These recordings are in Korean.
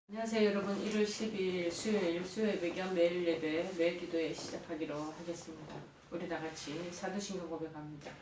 안녕하세요 여러분. 1월 10일 수요일 수요일 배경 매일 예배 매일 기도회 시작하기로 하겠습니다. 우리 다같이 사도신경 고백합니다.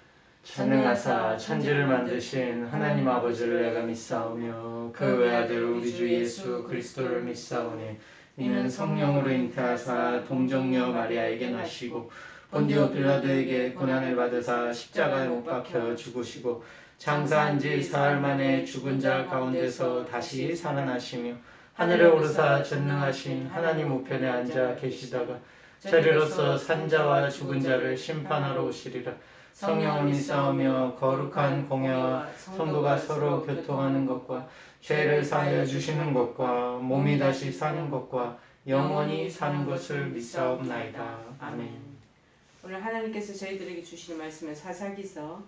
전능하사 천지를 만드신 하나님 아버지를 내가 믿사오며 그 외아들 우리 주 예수 그리스도를 믿사오니 이는 성령으로 잉태하사 동정녀 마리아에게 나시고 본디오 빌라도에게 고난을 받으사 십자가에 못 박혀 죽으시고 장사한 지 사흘 만에 죽은 자 가운데서 다시 살아나시며 하늘에 오르사 전능하신 하나님 우편에 앉아 계시다가 저리로서 산자와 죽은 자를 심판하러 오시리라. 성령을 믿사오며 거룩한 공예와 성도가 서로 교통하는 것과 죄를 사하여 주시는 것과 몸이 다시 사는 것과 영원히 사는 것을 믿사옵나이다. 아멘. 오늘 하나님께서 저희들에게 주시는 말씀은 사사기서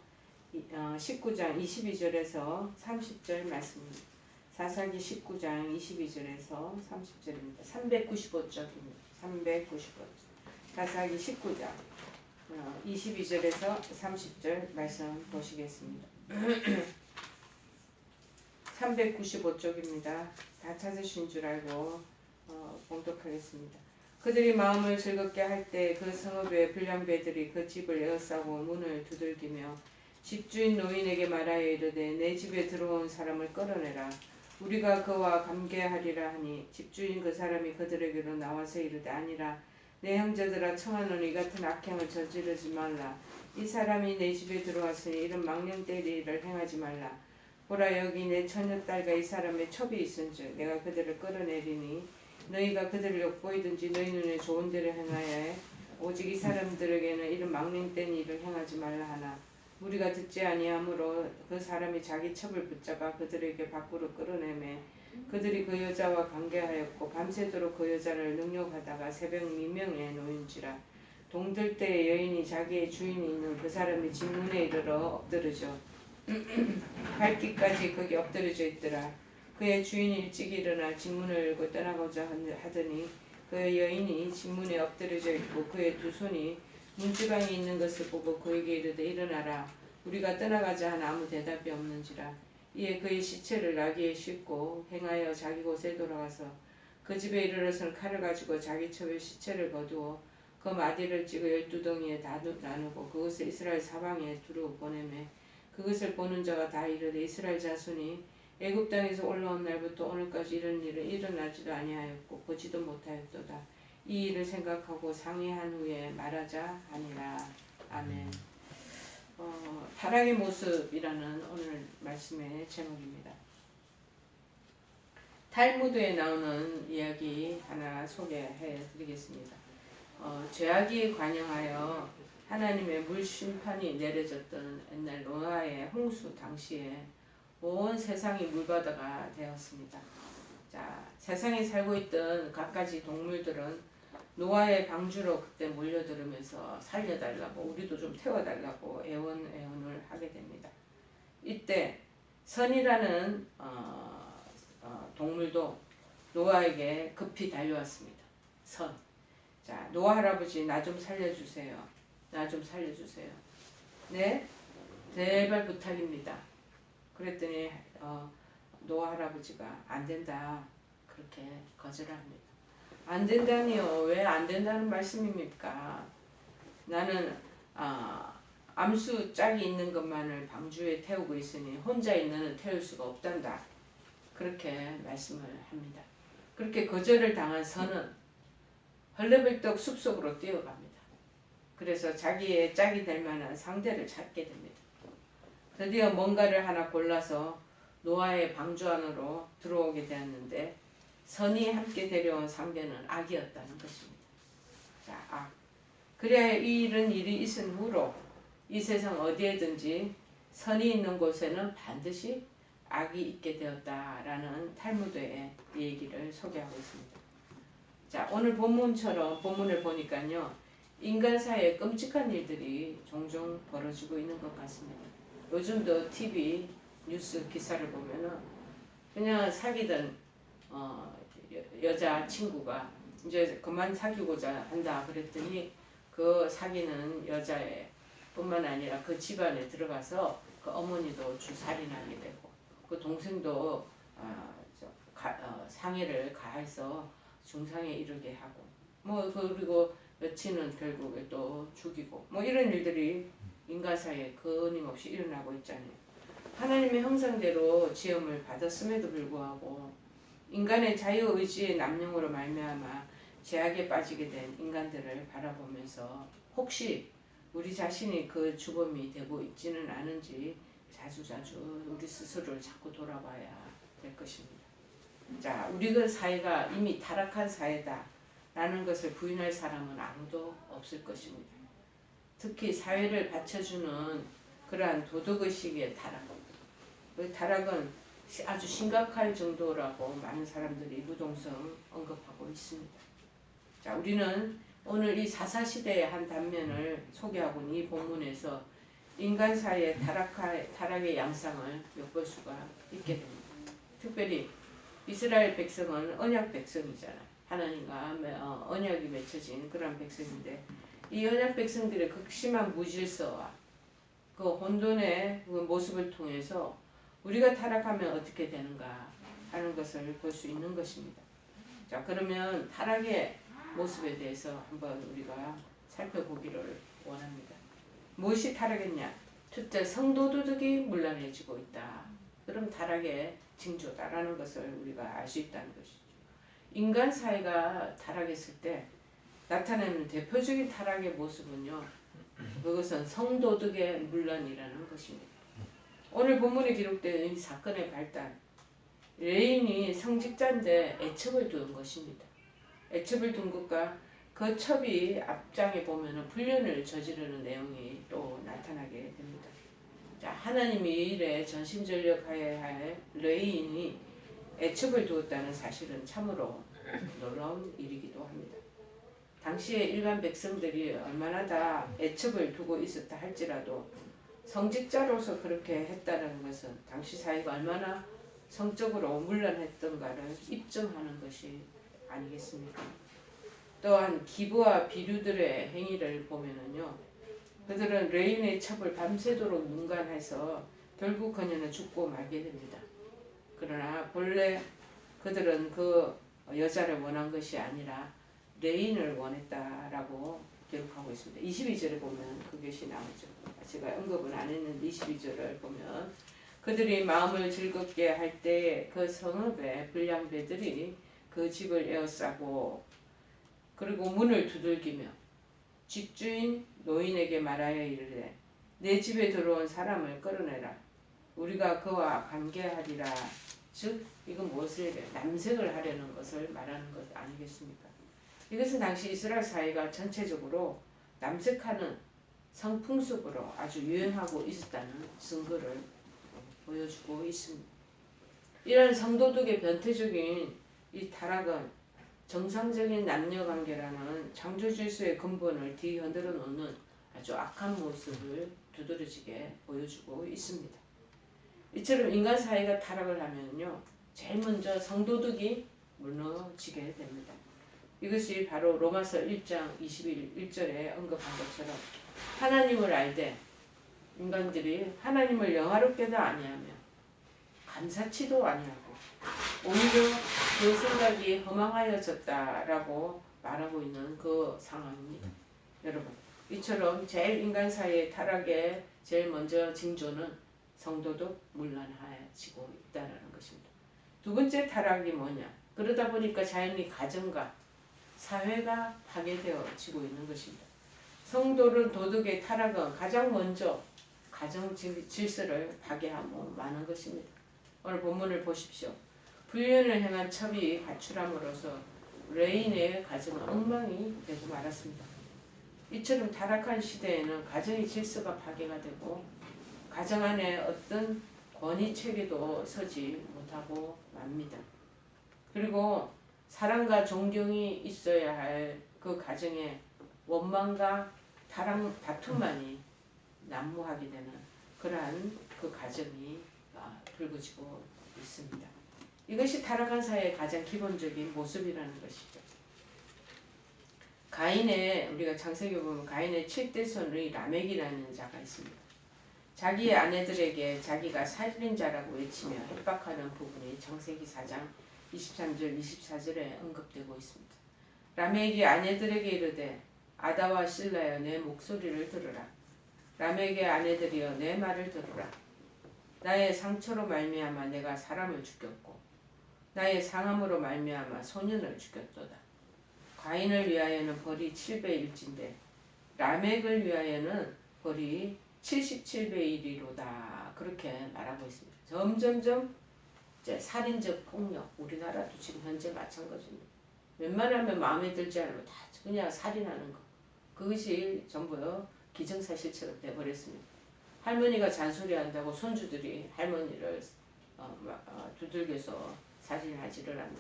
19장 22절에서 30절 말씀입니다. 사사기 19장 22절에서 30절입니다. 395쪽입니다. 395쪽. 사사기 19장 22절에서 30절 말씀 보시겠습니다. 395쪽입니다. 다 찾으신 줄 알고 봉독하겠습니다. 그들이 마음을 즐겁게 할 때 그 성읍의 불량배들이 그 집을 에워싸고 문을 두들기며 집주인 노인에게 말하여 이르되 내 집에 들어온 사람을 끌어내라. 우리가 그와 감개하리라 하니 집주인 그 사람이 그들에게로 나와서 이르되 아니라 내 형제들아 청하노니 이 같은 악행을 저지르지 말라. 이 사람이 내 집에 들어왔으니 이런 망령될 일을 행하지 말라. 보라 여기 내 처녀딸과 이 사람의 첩이 있은즉 내가 그들을 끌어내리니 너희가 그들을 욕보이든지 너희 눈에 좋은 대로 행하여 해. 오직 이 사람들에게는 이런 망령된 일을 행하지 말라 하나 우리가 듣지 아니하므로 그 사람이 자기 첩을 붙잡아 그들에게 밖으로 끌어내매 그들이 그 여자와 관계하였고 밤새도록 그 여자를 능욕하다가 새벽 미명에 놓인지라. 동들 때 여인이 자기의 주인이 있는 그 사람이 집 문에 이르러 엎드르죠. 발기까지 거기 엎드려져 있더라. 그의 주인이 일찍 일어나 집 문을 열고 떠나고자 하더니 그의 여인이 집 문에 엎드려져 있고 그의 두 손이 문지방에 있는 것을 보고 그에게 이르되 일어나라. 우리가 떠나가자 하나 아무 대답이 없는지라. 이에 그의 시체를 나귀에 싣고 행하여 자기 곳에 돌아가서 그 집에 이르러서는 칼을 가지고 자기 첩의 시체를 거두어 그 마디를 찍어 12덩이에 다 나누고 그것을 이스라엘 사방에 두루 보내매 그것을 보는 자가 다 이르되 이스라엘 자손이 애굽 땅에서 올라온 날부터 오늘까지 이런 일은 일어나지도 아니하였고 보지도 못하였도다. 이 일을 생각하고 상의한 후에 말하자 하니라. 아멘. 타락의 모습이라는 오늘 말씀의 제목입니다. 탈무드에 나오는 이야기 하나 소개해 드리겠습니다. 죄악이 관영하여 하나님의 물 심판이 내려졌던 옛날 노아의 홍수 당시에 온 세상이 물바다가 되었습니다. 자, 세상에 살고 있던 갖가지 동물들은 노아의 방주로 그때 몰려들으면서 살려달라고 우리도 좀 태워달라고 애원을 하게 됩니다. 이때 선이라는 동물도 노아에게 급히 달려왔습니다. 선. 자, 노아 할아버지 나 좀 살려주세요. 나 좀 살려주세요. 네? 제발 부탁입니다. 그랬더니 노아 할아버지가 안 된다. 그렇게 거절합니다. 안 된다니요. 왜 안 된다는 말씀입니까? 나는 암수 짝이 있는 것만을 방주에 태우고 있으니 혼자 있는 태울 수가 없단다. 그렇게 말씀을 합니다. 그렇게 거절을 당한 선은 헐레벌떡 숲속으로 뛰어갑니다. 그래서 자기의 짝이 될 만한 상대를 찾게 됩니다. 드디어 뭔가를 하나 골라서 노아의 방주 안으로 들어오게 되었는데 선이 함께 데려온 상대는 악이었다는 것입니다. 자, 악. 그래야 이런 일이 있은 후로 이 세상 어디에든지 선이 있는 곳에는 반드시 악이 있게 되었다라는 탈무드의 얘기를 소개하고 있습니다. 자, 오늘 본문을 보니까요. 인간 사이에 끔찍한 일들이 종종 벌어지고 있는 것 같습니다. 요즘도 TV 뉴스 기사를 보면은 그냥 사귀던 여자 친구가 이제 그만 사귀고자 한다 그랬더니 그 사귀는 여자애 뿐만 아니라 그 집안에 들어가서 그 어머니도 주살인하게 되고 그 동생도 상해를 가해서 중상에 이르게 하고 뭐 그리고 여친은 결국에 또 죽이고 뭐 이런 일들이 인간 사이에 끊임없이 일어나고 있잖아요. 하나님의 형상대로 지음을 받았음에도 불구하고 인간의 자유의지의 남용으로 말미암아 죄악에 빠지게 된 인간들을 바라보면서 혹시 우리 자신이 그 주범이 되고 있지는 않은지 자주자주 우리 스스로를 자꾸 돌아봐야 될 것입니다. 자, 우리 그 사회가 이미 타락한 사회다 라는 것을 부인할 사람은 아무도 없을 것입니다. 특히 사회를 받쳐주는 그러한 도덕의식의 타락, 그 타락은 아주 심각할 정도라고 많은 사람들이 무동성 언급하고 있습니다. 자, 우리는 오늘 이 사사시대의 한 단면을 소개하고 있는 이 본문에서 인간 사이의 타락의 양상을 엿볼 수가 있게 됩니다. 특별히 이스라엘 백성은 언약 백성이잖아요. 하나님과 언약이 맺혀진 그런 백성인데 이 언약 백성들의 극심한 무질서와 그 혼돈의 그 모습을 통해서 우리가 타락하면 어떻게 되는가 하는 것을 볼 수 있는 것입니다. 자, 그러면 타락의 모습에 대해서 한번 우리가 살펴보기를 원합니다. 무엇이 타락했냐? 첫째, 성도도덕이 문란해지고 있다. 그럼 타락의 징조다라는 것을 우리가 알 수 있다는 것이죠. 인간 사회가 타락했을 때 나타내는 대표적인 타락의 모습은요, 그것은 성도덕의 문란이라는 것입니다. 오늘 본문에 기록된 이 사건의 발단, 레인이 성직자인데 애첩을 둔 것입니다. 애첩을 둔 것과 그 첩이 앞장에 보면 불륜을 저지르는 내용이 또 나타나게 됩니다. 자, 하나님이 이 일에 전심전력하여야 할 레인이 애첩을 두었다는 사실은 참으로 놀라운 일이기도 합니다. 당시에 일반 백성들이 얼마나 다 애첩을 두고 있었다 할지라도 성직자로서 그렇게 했다는 것은 당시 사회가 얼마나 성적으로 문란했던가를 입증하는 것이 아니겠습니까? 또한 기부와 비류들의 행위를 보면은요, 그들은 레인의 첩을 밤새도록 능가해서 결국 그녀는 죽고 말게 됩니다. 그러나 본래 그들은 그 여자를 원한 것이 아니라 레인을 원했다라고 기록하고 있습니다. 22절에 보면 그것이 나오죠. 제가 언급은 안 했는데 22절을 보면 그들이 마음을 즐겁게 할 때 그 성읍의 불량배들이 그 집을 에워싸고 그리고 문을 두들기며 집주인 노인에게 말하여 이르되 내 집에 들어온 사람을 끌어내라. 우리가 그와 관계하리라. 즉 이건 무엇을 남색을 하려는 것을 말하는 것 아니겠습니까? 이것은 당시 이스라엘 사회가 전체적으로 남색하는 성풍습으로 아주 유행하고 있었다는 증거를 보여주고 있습니다. 이런 성도덕의 변태적인 이 타락은 정상적인 남녀관계라는 창조질서의 근본을 뒤흔들어 놓는 아주 악한 모습을 두드러지게 보여주고 있습니다. 이처럼 인간 사회가 타락을 하면요, 제일 먼저 성도덕이 무너지게 됩니다. 이것이 바로 로마서 1장 21절에 언급한 것처럼 하나님을 알되 인간들이 하나님을 영화롭게도 아니하며 감사치도 아니하고 오히려 그 생각이 허망하여졌다라고 말하고 있는 그 상황입니다. 여러분, 이처럼 제일 인간 사이의 타락의 제일 먼저 징조는 성도도 문란해지고 있다는 것입니다. 두 번째 타락이 뭐냐? 그러다 보니까 자연히 가정과 사회가 파괴되어지고 있는 것입니다. 성도는 도덕의 타락은 가장 먼저 가정 질서를 파괴하고 마는 것입니다. 오늘 본문을 보십시오. 불륜을 행한 첩이 가출함으로써 레인의 가정은 엉망이 되고 말았습니다. 이처럼 타락한 시대에는 가정의 질서가 파괴가 되고 가정 안에 어떤 권위 체계도 서지 못하고 맙니다. 그리고 사랑과 존경이 있어야 할 그 가정에 원망과 다툼만이 난무하게 되는 그러한 그 가정이 불거지고 있습니다. 이것이 타락한 사회의 가장 기본적인 모습이라는 것이죠. 우리가 창세기 보면 가인의 7대 손의 라멕이라는 자가 있습니다. 자기의 아내들에게 자기가 살인자라고 외치며 협박하는 부분이 창세기 4장 23절 24절에 언급되고 있습니다. 라멕이 아내들에게 이르되 아다와 실라여 내 목소리를 들으라. 라멕의 아내들이여 내 말을 들으라. 나의 상처로 말미암아 내가 사람을 죽였고 나의 상함으로 말미암아 소년을 죽였도다. 가인을 위하여는 벌이 7배일진데 라멕을 위하여는 벌이 77배이리로다. 그렇게 말하고 있습니다. 점점점 이제 살인적 폭력, 우리나라도 지금 현재 마찬가지입니다. 웬만하면 마음에 들지 않으면 다 그냥 살인하는 거. 그것이 전부 기정사실처럼 돼버렸습니다. 할머니가 잔소리한다고 손주들이 할머니를 두들겨서 살인하지를 않나.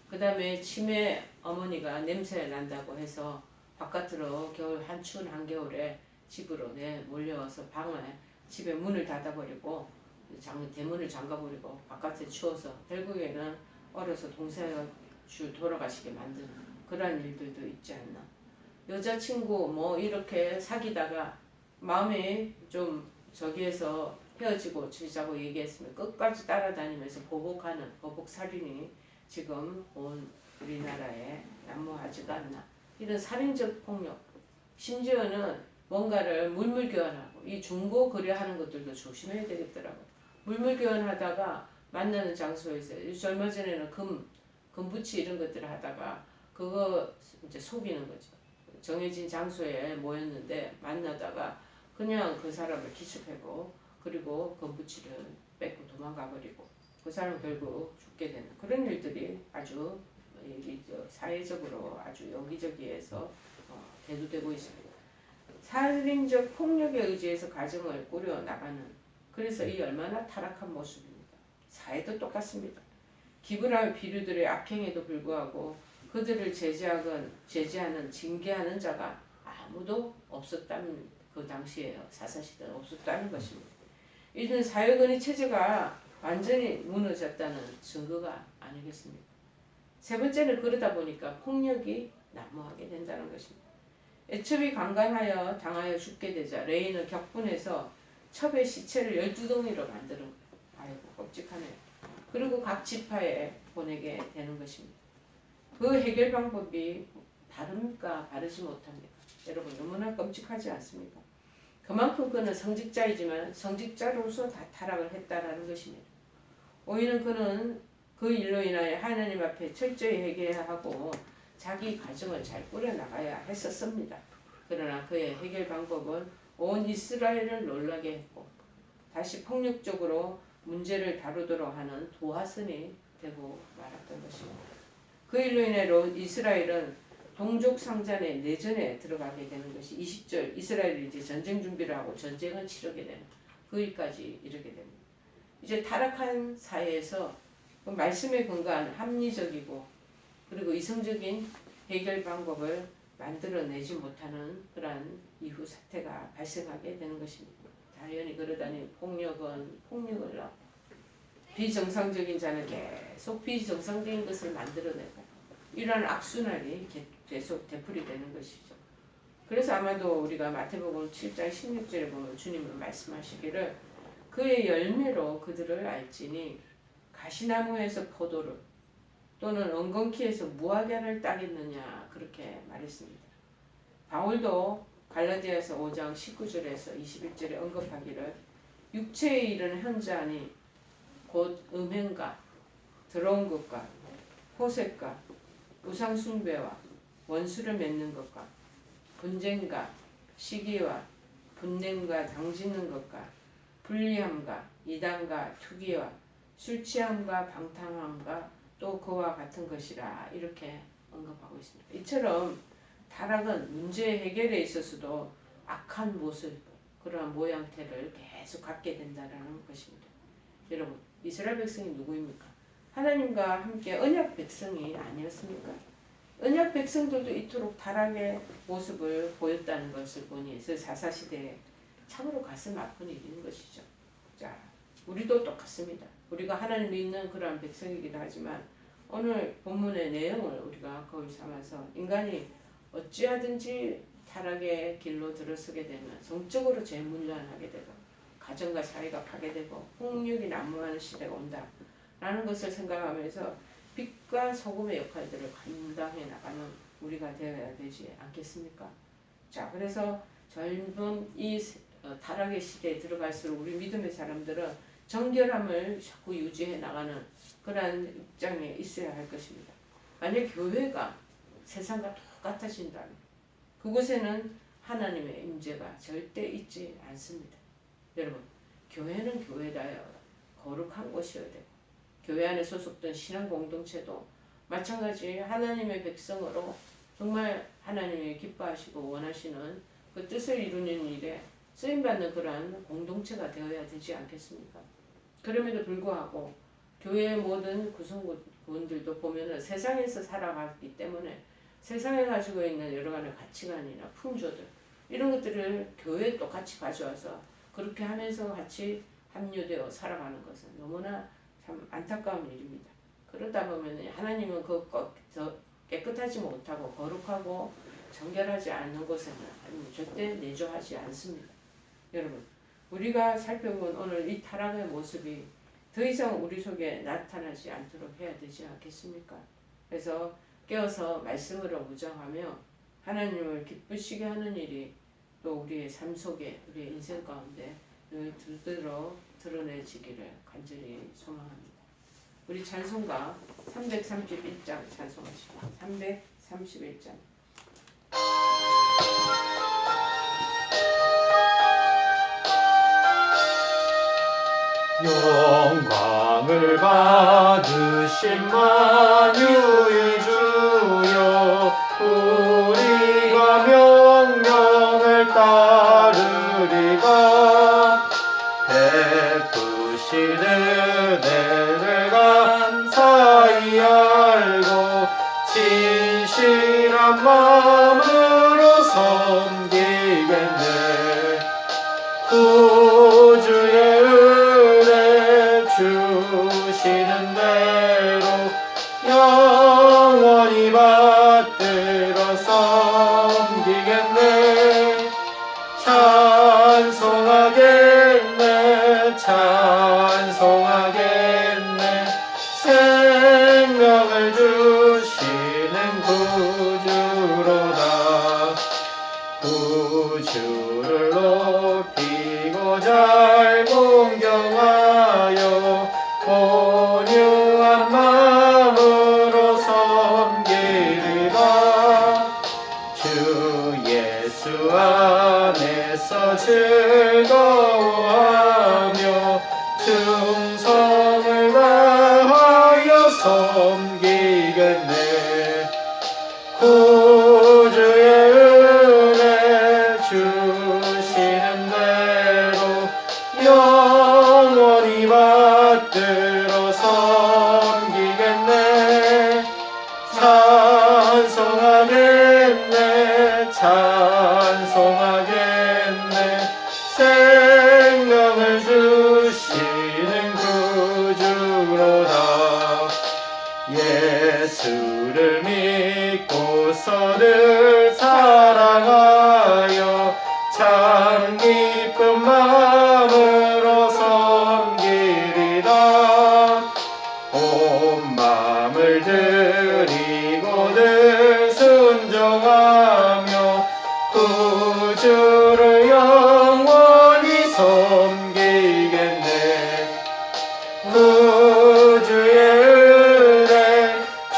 그 다음에 치매 어머니가 냄새 난다고 해서 바깥으로 겨울 추운 한겨울에 집으로 몰려와서 방에 집에 문을 닫아버리고 대문을 잠가버리고 바깥에 추워서 결국에는 어려서 동생을 돌아가시게 만드는 그런 일들도 있지 않나. 여자친구 뭐 이렇게 사귀다가 마음이 좀 저기에서 헤어지고 지자고 얘기했으면 끝까지 따라다니면서 보복하는 보복살인이 지금 온 우리나라에 난무하지가 않나. 이런 살인적 폭력, 심지어는 뭔가를 물물교환하고 이 중고 거래하는 것들도 조심해야 되겠더라고요. 물물교환하다가 만나는 장소에서 얼마 전에는 금부치 이런 것들을 하다가 그거 이제 속이는 거죠. 정해진 장소에 모였는데 만나다가 그냥 그 사람을 기습하고 그리고 금부치를 뺏고 도망가 버리고 그 사람 결국 죽게 되는 그런 일들이 아주 사회적으로 아주 여기저기에서 대두되고 있습니다. 살인적 폭력에 의지해서 가정을 꾸려 나가는 그래서 이 얼마나 타락한 모습입니다. 사회도 똑같습니다. 기브라의 비류들의 악행에도 불구하고 그들을 제지하는 징계하는 자가 아무도 없었다는 그 당시에 사사시대는 없었다는 것입니다. 이는 사회권위 체제가 완전히 무너졌다는 증거가 아니겠습니까? 세 번째는 그러다 보니까 폭력이 난무하게 된다는 것입니다. 애첩이 강간하여 당하여 죽게 되자 레이는 격분해서 첩의 시체를 12덩이로 만드는 거예요. 아이고 끔찍하네요. 그리고 각 지파에 보내게 되는 것입니다. 그 해결 방법이 바릅니까? 바르지 못합니까? 여러분 너무나 끔찍하지 않습니까? 그만큼 그는 성직자이지만 성직자로서 다 타락을 했다라는 것입니다. 오히려 그는 그 일로 인하여 하나님 앞에 철저히 회개하고 자기 가정을 잘 꾸려나가야 했었습니다. 그러나 그의 해결 방법은 온 이스라엘을 놀라게 했고 다시 폭력적으로 문제를 다루도록 하는 도화선이 되고 말았던 것입니다. 그 일로 인해 이스라엘은 동족 상잔의 내전에 들어가게 되는 것이 20절 이스라엘이 이제 전쟁 준비를 하고 전쟁을 치르게 되는 그 일까지 이르게 됩니다. 이제 타락한 사회에서 그 말씀에 근거한 합리적이고 그리고 이성적인 해결 방법을 만들어내지 못하는 그러한 이후 사태가 발생하게 되는 것입니다. 당연히 그러다니 폭력을 낳고 비정상적인 자는 계속 비정상적인 것을 만들어내고 이러한 악순환이 계속 되풀이되는 것이죠. 그래서 아마도 우리가 마태복음 7장 16절에 보면 주님은 말씀하시기를 그의 열매로 그들을 알지니 가시나무에서 포도를 또는 엉겅퀴에서 무화과를 따겠느냐 그렇게 말했습니다. 바울도 갈라디아서 5장 19절에서 21절에 언급하기를 육체에 이르는 현자니 곧 음행과 더러운 것과 호색과 우상숭배와 원수를 맺는 것과 분쟁과 시기와 분냄과 당짓는 것과 불리함과 이단과 투기와 술취함과 방탕함과 또 그와 같은 것이라 이렇게 언급하고 있습니다. 이처럼 타락은 문제 해결에 있어서도 악한 모습 그러한 모양태를 계속 갖게 된다는 것입니다. 여러분 이스라엘 백성이 누구입니까? 하나님과 함께 언약 백성이 아니었습니까? 언약 백성들도 이토록 타락의 모습을 보였다는 것을 보니 사사시대에 참으로 가슴 아픈 일인 것이죠. 자, 우리도 똑같습니다. 우리가 하나님 믿는 그러한 백성이기도 하지만 오늘 본문의 내용을 우리가 거울 삼아서 인간이 어찌하든지 타락의 길로 들어서게 되면 성적으로 재문란하게 되고 가정과 사회가 파괴되고 폭력이 난무하는 시대가 온다 라는 것을 생각하면서 빛과 소금의 역할들을 감당해 나가는 우리가 되어야 되지 않겠습니까? 자, 그래서 젊은 이 타락의 시대에 들어갈수록 우리 믿음의 사람들은 정결함을 자꾸 유지해 나가는 그러한 입장에 있어야 할 것입니다. 만약 교회가 세상과 똑같아진다면 그곳에는 하나님의 임재가 절대 있지 않습니다. 여러분, 교회는 교회다요 거룩한 곳이어야 되고 교회 안에 소속된 신앙 공동체도 마찬가지 하나님의 백성으로 정말 하나님이 기뻐하시고 원하시는 그 뜻을 이루는 일에 쓰임받는 그러한 공동체가 되어야 되지 않겠습니까? 그럼에도 불구하고 교회의 모든 구성원들도 보면은 세상에서 살아갔기 때문에 세상에 가지고 있는 여러 가지 가치관이나 풍조들 이런 것들을 교회에 똑같이 가져와서 그렇게 하면서 같이 합류되어 살아가는 것은 너무나 참 안타까운 일입니다. 그러다 보면 하나님은 깨끗하지 못하고 거룩하고 정결하지 않은 곳에는 하나님 절대 내조하지 않습니다. 여러분, 우리가 살펴본 오늘 이 타락의 모습이 더 이상 우리 속에 나타나지 않도록 해야 되지 않겠습니까? 그래서 깨어서 말씀으로 무장하며 하나님을 기쁘시게 하는 일이 또 우리의 삶 속에 우리의 인생 가운데 늘 두드러 드러내지기를 간절히 소망합니다. 우리 찬송가 331장 찬송하시고 331장 영광을 받으신 만유의 주여 우리가 명령을 따르리가 베푸신 은혜를 감사히 알고 진실한 마음으로 섬기겠네 구주의 은혜 주시는 대로 영원히 받들어 섬기겠네 찬송하겠네 찬송하겠네 생명을 주시는 구주로다 구주를 높이고 잘 공경하여 온유한 마음으로 섬기리라 주 예수 안에서 즐거워하며 충성을 다하여 섬기겠네 구주의 은혜 주시는 대로 영원히 받들어 섬기겠네 찬송하겠네 찬송하겠네 생명을 주시는 구주로다 예수를 믿고서 늘 사랑하여 참 기쁜 마음으로 섬기리라 온 마음을 드리고 늘 순종하며 구주를 영원히 섬기겠네 구주의 은혜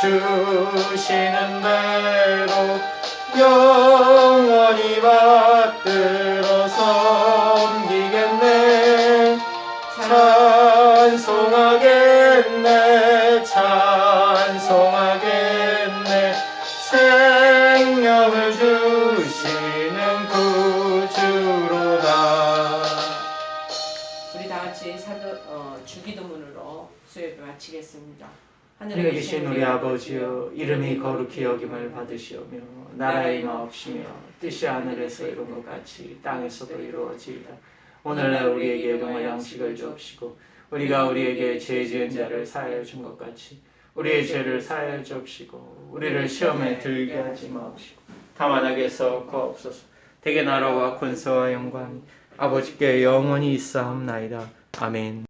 주시는 대로 영원히 받들어 섬기겠네 찬송하겠네 찬송하겠네 생명을 주시는 구주로다 우리 다 같이 주기도문으로 수요일 마치겠습니다. 하늘에 계신 우리 아버지여 이름이 거룩히 여김을 받으시오며 나라의 임하옵시며 뜻이 하늘에서 이룬 것 같이 땅에서도 이루어지이다. 오늘날 우리에게 일용할 양식을 주옵시고 우리가 우리에게 죄 지은 자를 사하여 준 것 같이 우리의 죄를 사하여 주옵시고 우리를 시험에 들게 하지 마옵시고 다만 악에서 구하옵소서. 대개 나라와 권세와 영광이 아버지께 영원히 있사옵나이다. 아멘.